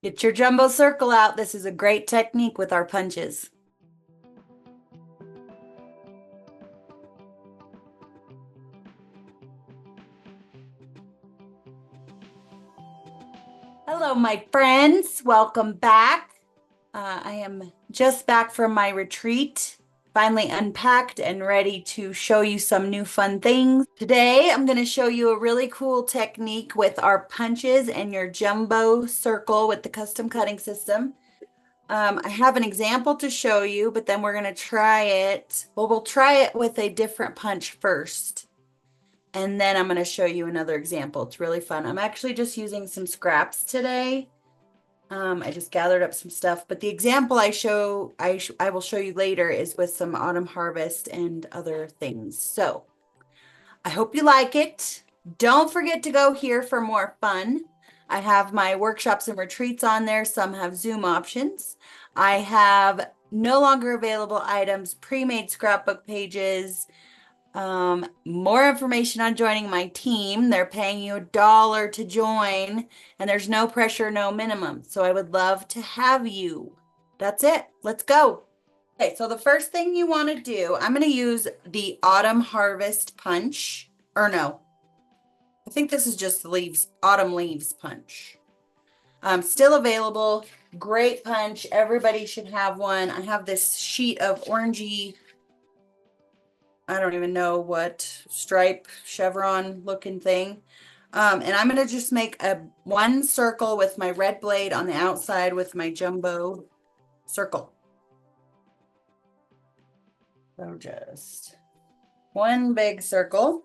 Get your jumbo circle out. This is a great technique with our punches. Hello, my friends. Welcome back. I am just back from my retreat, finally unpacked and ready to show you some new fun things. Today, I'm going to show you a really cool technique with our punches and your jumbo circle with the custom cutting system. I have an example to show you, but then we're going to try it. Well, we'll try it with a different punch first. And then I'm going to show you another example. It's really fun. I'm actually just using some scraps today. I just gathered up some stuff, but the example I will show you later is with some autumn harvest and other things. So I hope you like it. Don't forget to go here for more fun. I have my workshops and retreats on there. Some have Zoom options. I have no longer available items, pre-made scrapbook pages, more information on joining my team. They're paying you $1 to join, and there's no pressure, no minimum. So I would love to have you. That's it. Let's go. Okay, so the first thing you want to do, I'm going to use the autumn harvest punch, or no, I think this is just the leaves, autumn leaves punch. Still available. Great punch. Everybody should have one. I have this sheet of orangey, I don't even know what stripe chevron looking thing. And I'm going to just make one circle with my red blade on the outside with my jumbo circle. So just one big circle.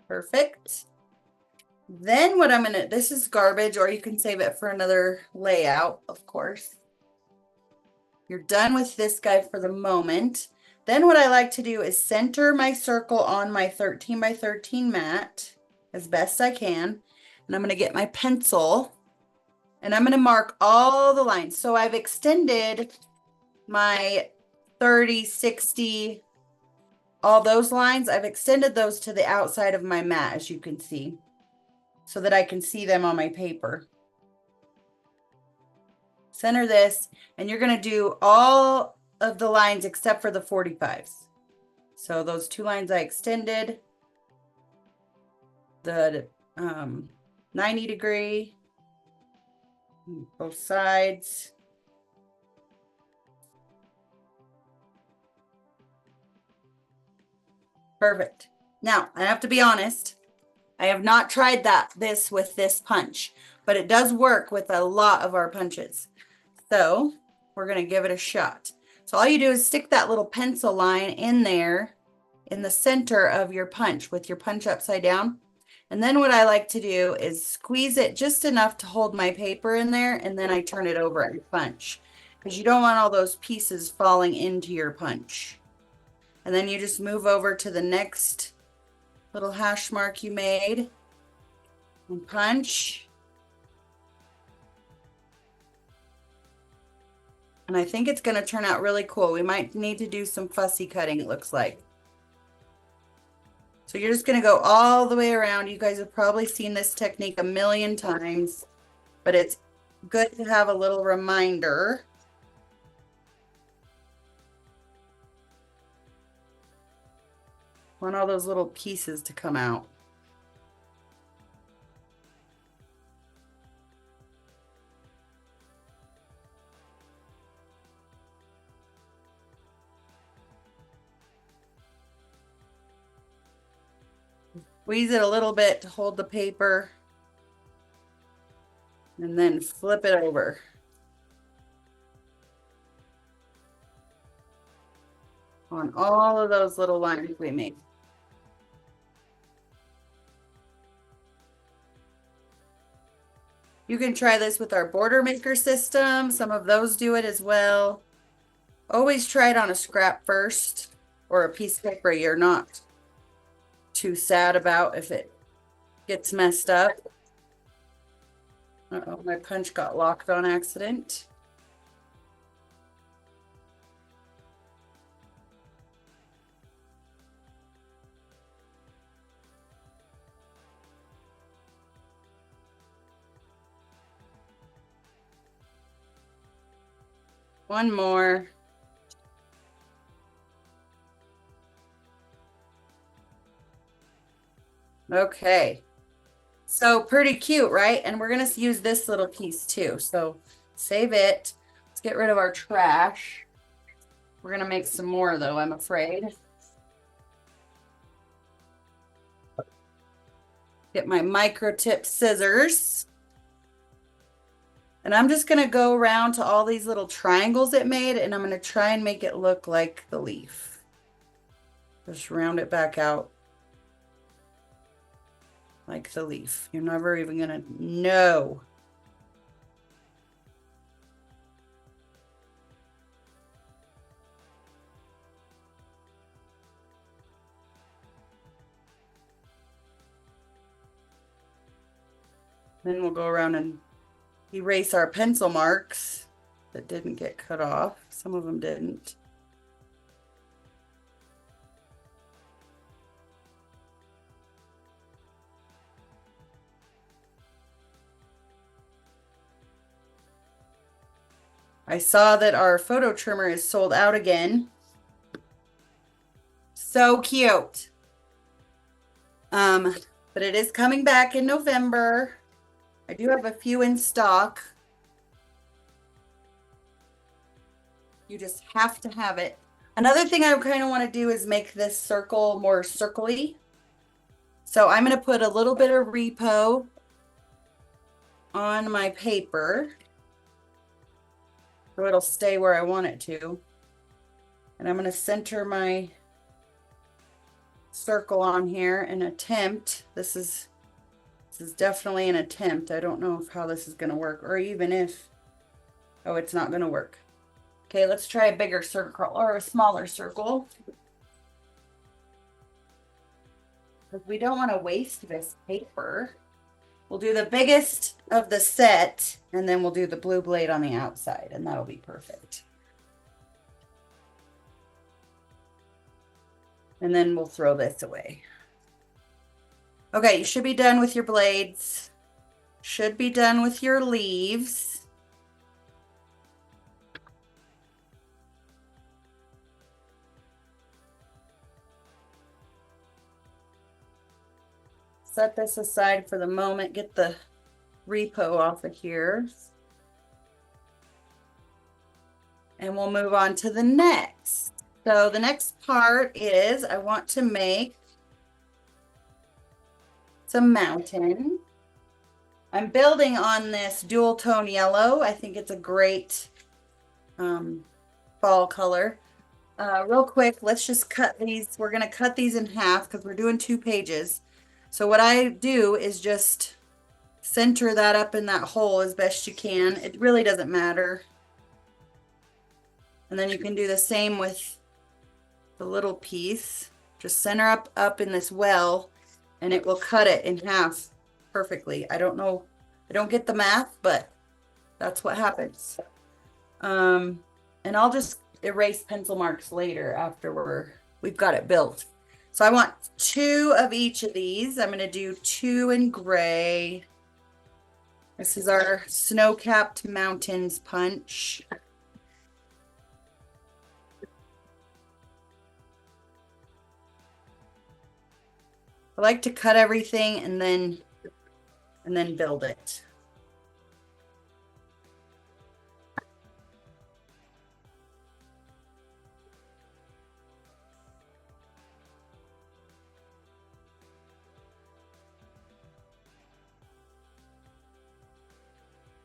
Perfect. Then what I'm going to, this is garbage, or you can save it for another layout, of course. You're done with this guy for the moment. Then what I like to do is center my circle on my 13 by 13 mat as best I can. And I'm going to get my pencil and I'm going to mark all the lines. So I've extended my 30, 60, all those lines. I've extended those to the outside of my mat, as you can see, so that I can see them on my paper. Center this, and you're going to do all of the lines except for the 45s. So those two lines I extended, the 90 degree, both sides. Perfect. Now, I have to be honest, I have not tried this with this punch, but it does work with a lot of our punches. So we're going to give it a shot. So all you do is stick that little pencil line in there in the center of your punch with your punch upside down. And then what I like to do is squeeze it just enough to hold my paper in there, and then I turn it over and punch, because you don't want all those pieces falling into your punch. And then you just move over to the next little hash mark you made and punch. And I think it's going to turn out really cool. We might need to do some fussy cutting, it looks like. So you're just going to go all the way around. You guys have probably seen this technique a million times, but it's good to have a little reminder. I want all those little pieces to come out. Squeeze it a little bit to hold the paper, and then flip it over. On all of those little lines we made. You can try this with our border maker system. Some of those do it as well. Always try it on a scrap first, or a piece of paper you're not too sad about if it gets messed up. Uh-oh, my punch got locked on accident. One more. Okay. So pretty cute, right? And we're going to use this little piece too. So save it. Let's get rid of our trash. We're going to make some more though, I'm afraid. Get my micro tip scissors. And I'm just going to go around to all these little triangles it made, and I'm going to try and make it look like the leaf. Just round it back out like the leaf. You're never even going to know. Then we'll go around and erase our pencil marks that didn't get cut off. Some of them didn't. I saw that our photo trimmer is sold out again. So cute. But it is coming back in November. I do have a few in stock. You just have to have it. Another thing I kind of want to do is make this circle more circly. So I'm going to put a little bit of repo on my paper, so it'll stay where I want it to. And I'm going to center my circle on here and attempt. This is definitely an attempt. I don't know how this is going to work, or even if, oh, it's not going to work. Okay, let's try a bigger circle or a smaller circle, because we don't want to waste this paper. We'll do the biggest of the set, and then we'll do the blue blade on the outside, and that'll be perfect. And then we'll throw this away. Okay, you should be done with your blades. Should be done with your leaves. Set this aside for the moment. Get the repo off of here. And we'll move on to the next. So the next part is I want to make some mountain. I'm building on this dual tone yellow. I think it's a great fall color. Real quick, let's just cut these. We're going to cut these in half because we're doing 2 pages. So what I do is just center that up in that hole as best you can. It really doesn't matter. And then you can do the same with the little piece. Just center up in this well, and it will cut it in half perfectly. I don't know, I don't get the math, but that's what happens. And I'll just erase pencil marks later after we've got it built. So I want 2 of each of these. I'm going to do 2 in gray. This is our snow-capped mountains punch. I like to cut everything and then build it.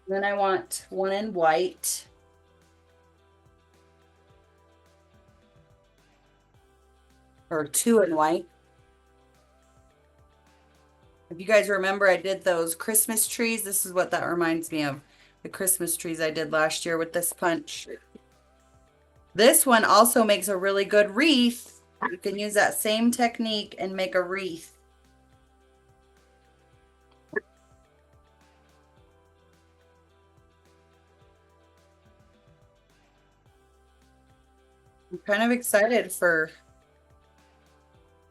Then I want 1 in white. Or 2 in white. If you guys remember, I did those Christmas trees. This is what that reminds me of. The Christmas trees I did last year with this punch. This one also makes a really good wreath. You can use that same technique and make a wreath. I'm kind of excited for,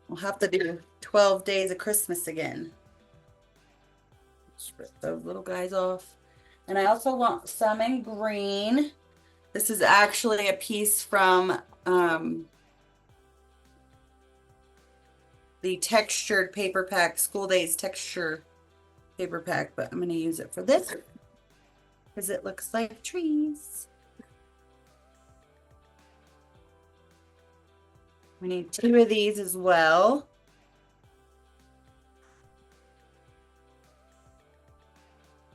we'll have to do 12 days of Christmas again. Let's rip those little guys off. And I also want some in green. This is actually a piece from the textured paper pack, School Days texture paper pack, but I'm going to use it for this because it looks like trees. We need 2 of these as well.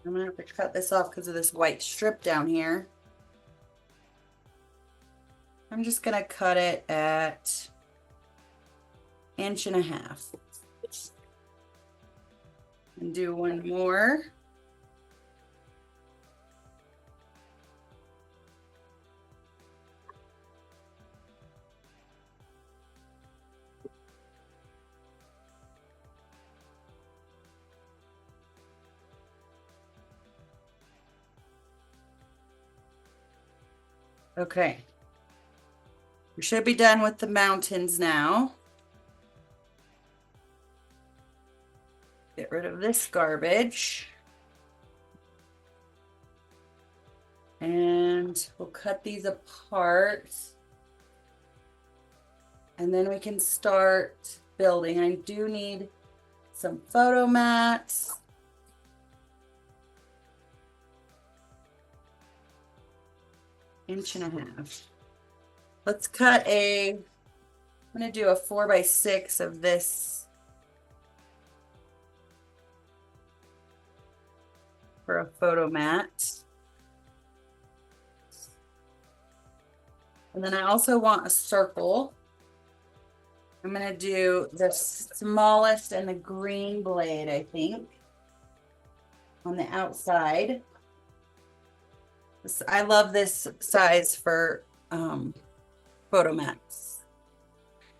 I'm gonna have to cut this off because of this white strip down here. I'm just gonna cut it at 1.5 inches. And do one more. Okay. We should be done with the mountains now. Get rid of this garbage. And we'll cut these apart. And then we can start building. I do need some photo mats. Inch and a half. Let's cut I'm gonna do a 4x6 of this for a photo mat. And then I also want a circle. I'm gonna do the smallest and the green blade, I think, on the outside. I love this size for photo mats.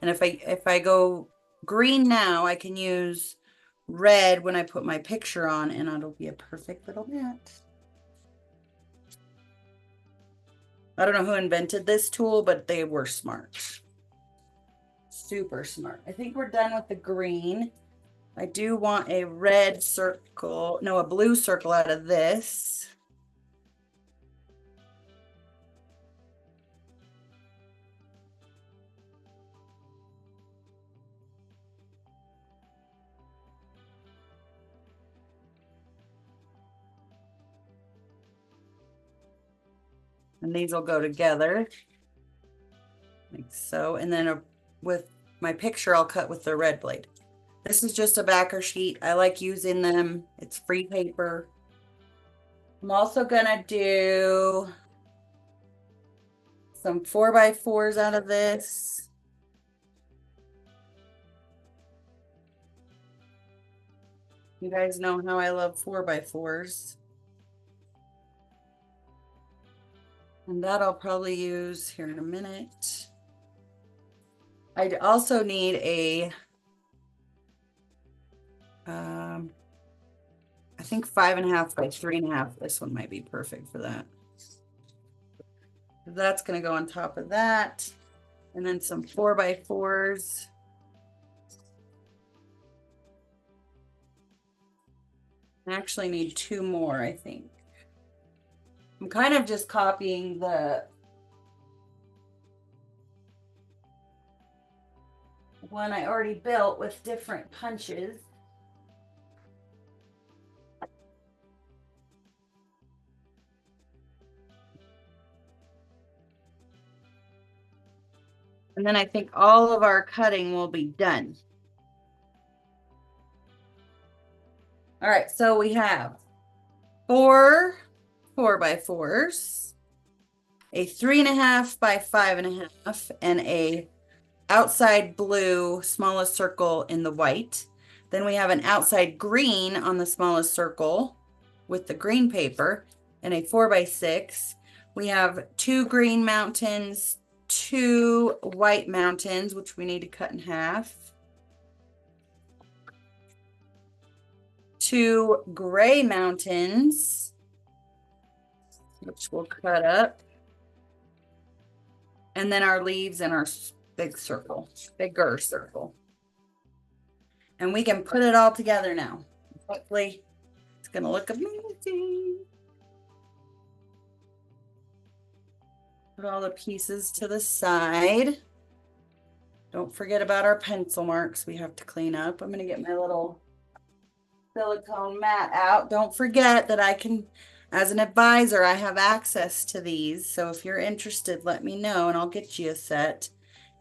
And if I go green now, I can use red when I put my picture on, and it'll be a perfect little mat. I don't know who invented this tool, but they were smart. Super smart. I think we're done with the green. I do want a red circle, no, a blue circle out of this. And these will go together like so. And then with my picture, I'll cut with the red blade. This is just a backer sheet. I like using them. It's free paper. I'm also gonna do some 4x4s out of this. You guys know how I love 4x4s. And that I'll probably use here in a minute. I'd also need a, I think 5.5 by 3.5. This one might be perfect for that. That's gonna go on top of that. And then some 4x4s. I actually need 2 more, I think. I'm kind of just copying the one I already built with different punches. And then I think all of our cutting will be done. All right, so we have 4 4x4s, a 3.5 by 5.5, and a outside blue smallest circle in the white. Then we have an outside green on the smallest circle with the green paper and a 4x6. We have 2 green mountains, 2 white mountains, which we need to cut in half. 2 gray mountains, which we'll cut up. And then our leaves and our bigger circle. And we can put it all together now. Hopefully it's gonna look amazing. Put all the pieces to the side. Don't forget about our pencil marks we have to clean up. I'm going to get my little silicone mat out. Don't forget that I can, as an advisor, I have access to these. So if you're interested, let me know and I'll get you a set.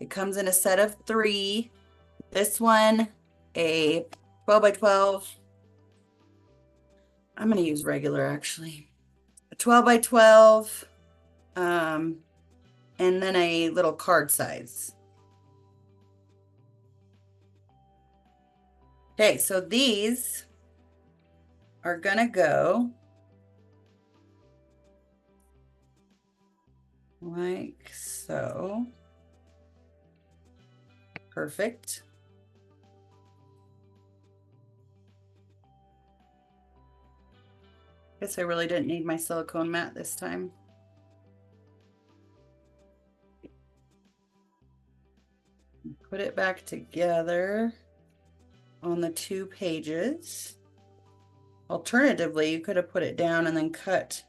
It comes in a set of 3. This one, a 12 by 12. I'm going to use regular actually. A 12 by 12. And then a little card size. Okay, so these are gonna go like so. Perfect. Guess I really didn't need my silicone mat this time. Put it back together on the 2 pages. Alternatively, you could have put it down and then cut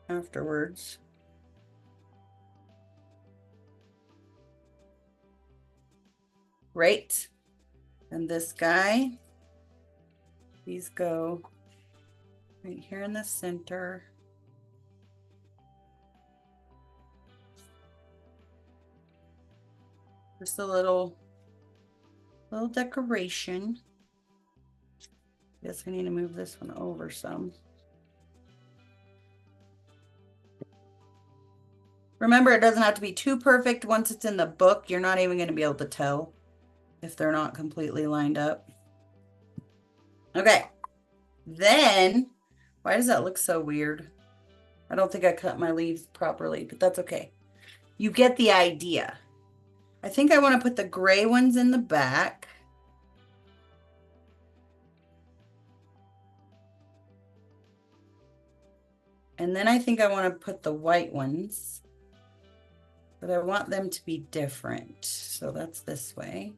afterwards. Great. And this guy, these go right here in the center. Just a little decoration. Guess I need to move this one over some. Remember, it doesn't have to be too perfect. Once it's in the book, you're not even going to be able to tell if they're not completely lined up. Okay. Then, why does that look so weird? I don't think I cut my leaves properly, but that's okay. You get the idea. I think I want to put the gray ones in the back. And then I think I want to put the white ones, but I want them to be different. So that's this way.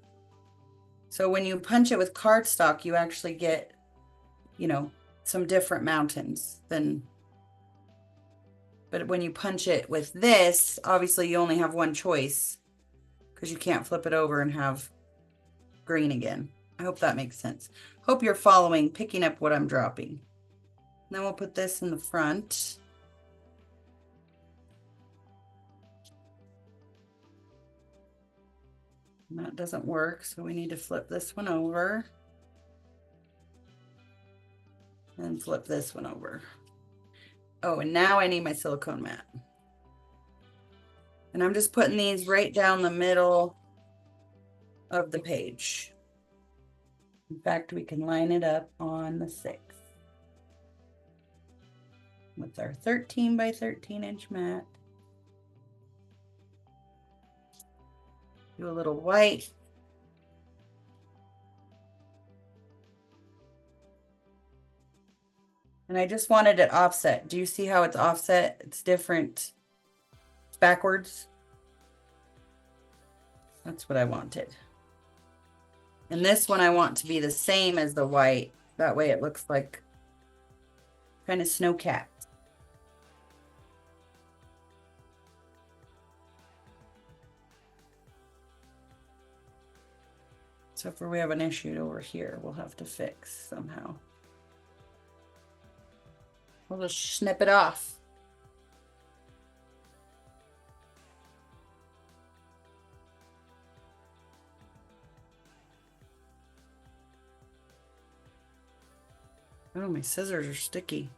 So when you punch it with cardstock, you actually get, you know, some different mountains than, but when you punch it with this, obviously you only have one choice because you can't flip it over and have green again. I hope that makes sense. Hope you're following, picking up what I'm dropping. Then we'll put this in the front. And that doesn't work, so we need to flip this one over. And flip this one over. Oh, and now I need my silicone mat. And I'm just putting these right down the middle of the page. In fact, we can line it up on the 6th. With our 13 by 13 inch mat. Do a little white. And I just wanted it offset. Do you see how it's offset? It's different. It's backwards. That's what I wanted. And this one I want to be the same as the white. That way it looks like kind of snow cat. Except for we have an issue over here we'll have to fix somehow. We'll just snip it off. Oh, my scissors are sticky.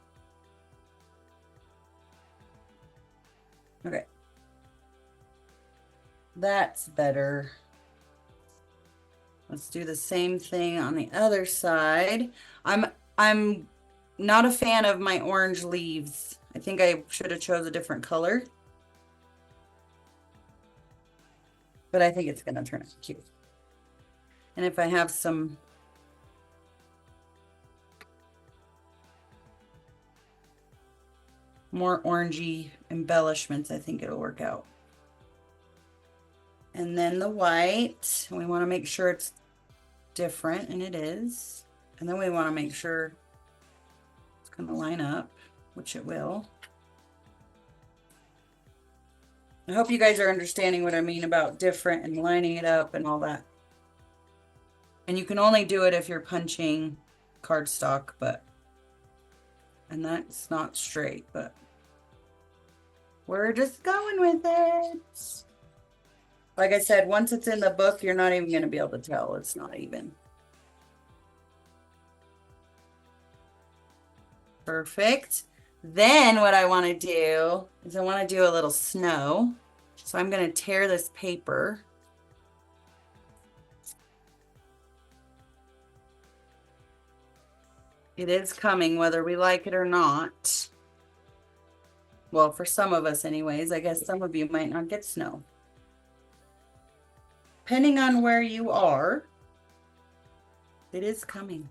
Okay. That's better. Let's do the same thing on the other side. I'm not a fan of my orange leaves. I think I should have chose a different color. But I think it's going to turn out cute. And if I have some more orangey embellishments, I think it'll work out. And then the white, we want to make sure it's different, and it is. And then we want to make sure it's going to line up, which it will. I hope you guys are understanding what I mean about different and lining it up and all that. And you can only do it if you're punching cardstock, and that's not straight, but we're just going with it. Like I said, once it's in the book, you're not even going to be able to tell. It's not even. Perfect. Then what I want to do is I want to do a little snow. So I'm going to tear this paper. It is coming whether we like it or not. Well, for some of us anyways. I guess some of you might not get snow. Depending on where you are, it is coming.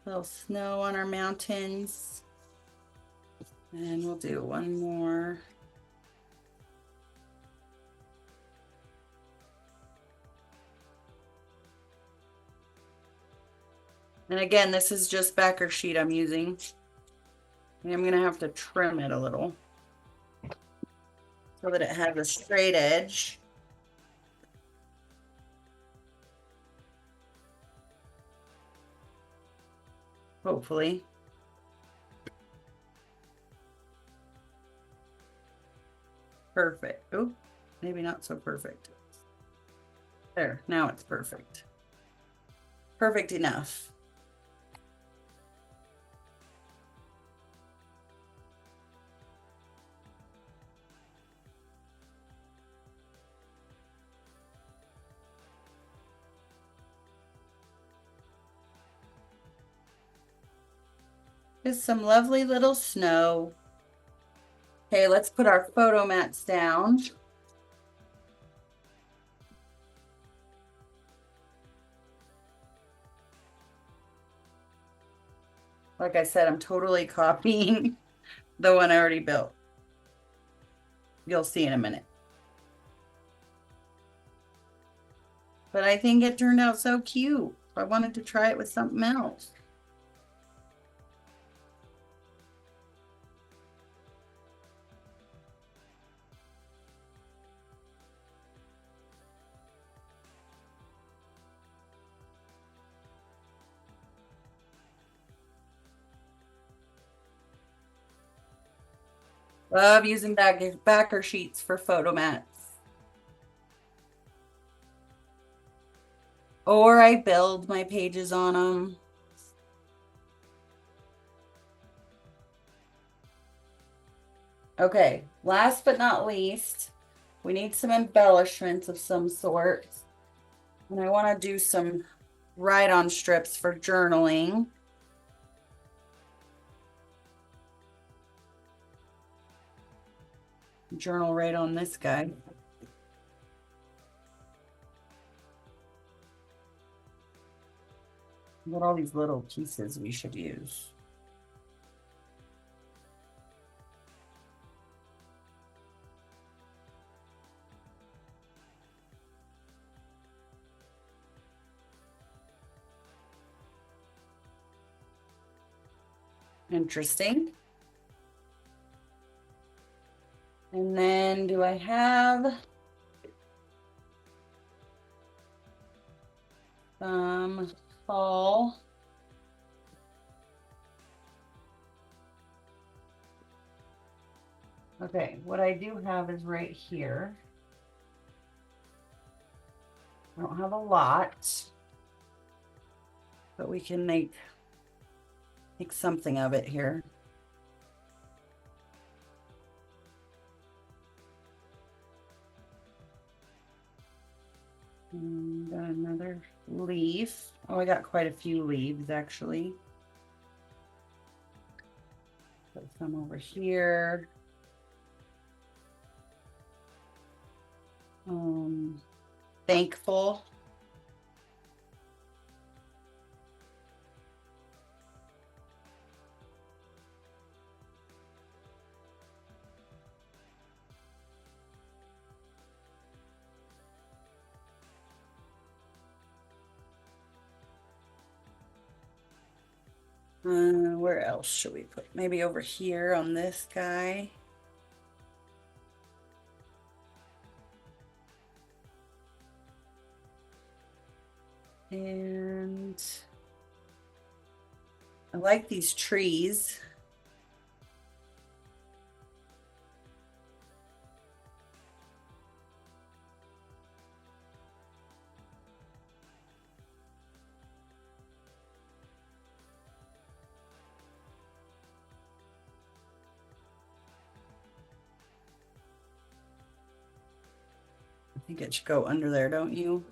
A little snow on our mountains. And we'll do one more. And again, this is just backer sheet I'm using. And I'm going to have to trim it a little so that it has a straight edge. Hopefully. Perfect. Oh, maybe not so perfect. There, now it's perfect. Perfect enough. Just some lovely little snow. Okay, let's put our photo mats down. Like I said, I'm totally copying the one I already built. You'll see in a minute. But I think it turned out so cute. I wanted to try it with something else. Love using backer sheets for photo mats. Or I build my pages on them. Okay, last but not least, we need some embellishments of some sort. And I want to do some write-on strips for journaling. Journal right on this guy. What all these little pieces we should use. Interesting. And then do I have some fall? Okay, what I do have is right here. I don't have a lot, but we can make something of it here. And got another leaf. Oh, I got quite a few leaves actually. Put some over here. Thankful. Where else should we put? Maybe over here on this guy. And I like these trees. I think it should go under there, don't you?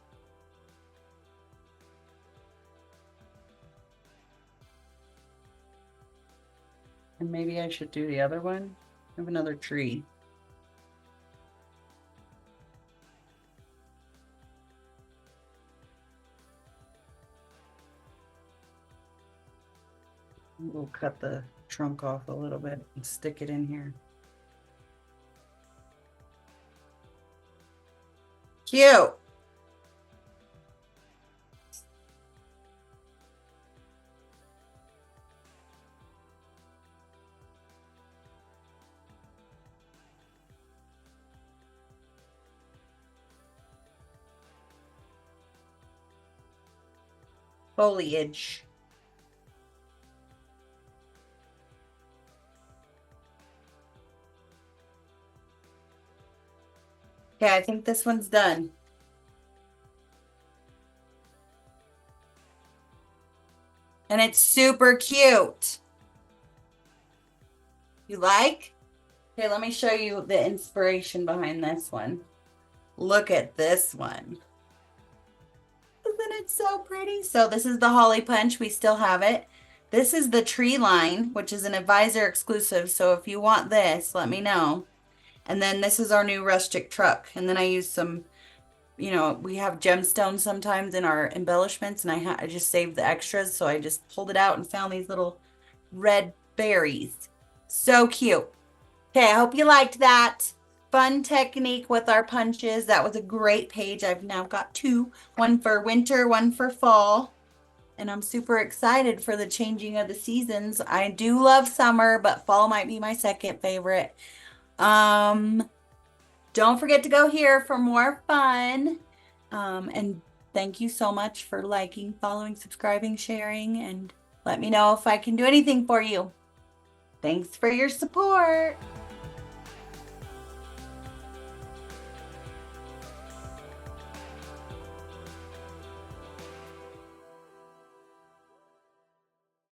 And maybe I should do the other one. I have another tree. We'll cut the trunk off a little bit and stick it in here. Cute. Foliage. Okay, I think this one's done. And it's super cute. You like? Okay, let me show you the inspiration behind this one. Look at this one. Isn't it so pretty? So this is the Holly Punch. We still have it. This is the Tree Line, which is an advisor exclusive. So if you want this, let me know. And then this is our new rustic truck. And then I use some, we have gemstones sometimes in our embellishments, and I just saved the extras. So I just pulled it out and found these little red berries. So cute. Okay, I hope you liked that. Fun technique with our punches. That was a great page. I've now got two, one for winter, one for fall. And I'm super excited for the changing of the seasons. I do love summer, but fall might be my second favorite. Don't forget to go here for more fun. And thank you so much for liking, following, subscribing, sharing, and let me know if I can do anything for you. Thanks for your support.